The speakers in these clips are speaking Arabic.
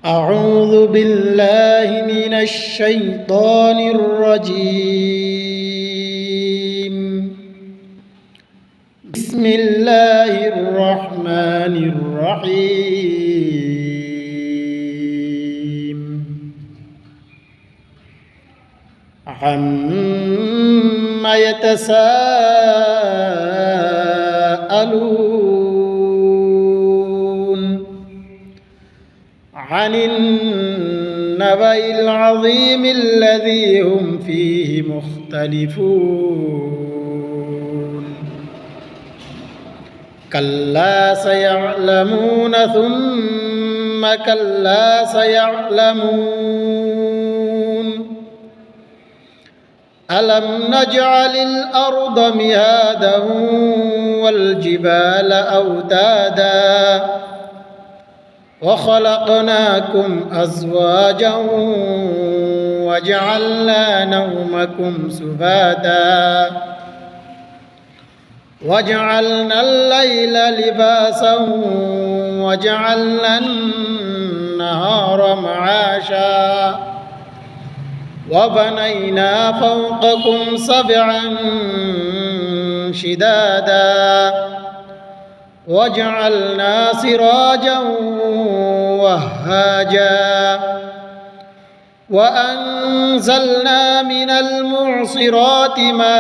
أعوذ بالله من الشيطان الرجيم. بسم الله الرحمن الرحيم. عم يتساءلون عن النبأ العظيم الذي هم فيه مختلفون كلا سيعلمون ثم كلا سيعلمون ألم نجعل الأرض مهادا والجبال أوتادا وخلقناكم أزواجا وجعلنا نومكم سباتا وجعلنا الليل لباسا وجعلنا النهار معاشا وبنينا فوقكم سبعا شدادا وجعلنا سراجا وهاجا وأنزلنا من المعصرات ماء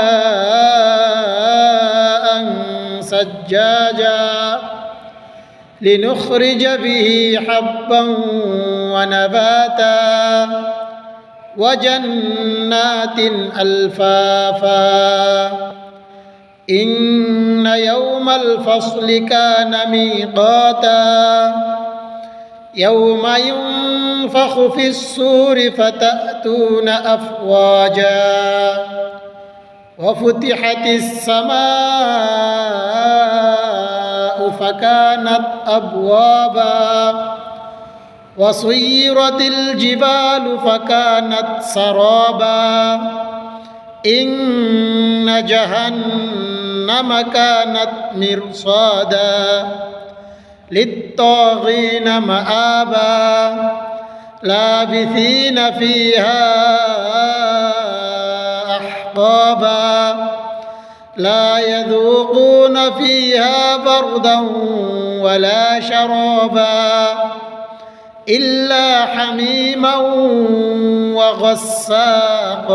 سجاجا لنخرج به حبا ونباتا وجنات ألفافا إن يوم الفصل كان ميقاتا يوم ينفخ في الصور فتأتون أفواجا وفتحت السماء فكانت أبوابا وسيرت الجبال فكانت سرابا إن جهنم كانت مرصادا للطاغين مآبا لابثين فيها أحقابا لا يذوقون فيها بردا ولا شرابا إلا حميما وغساقا.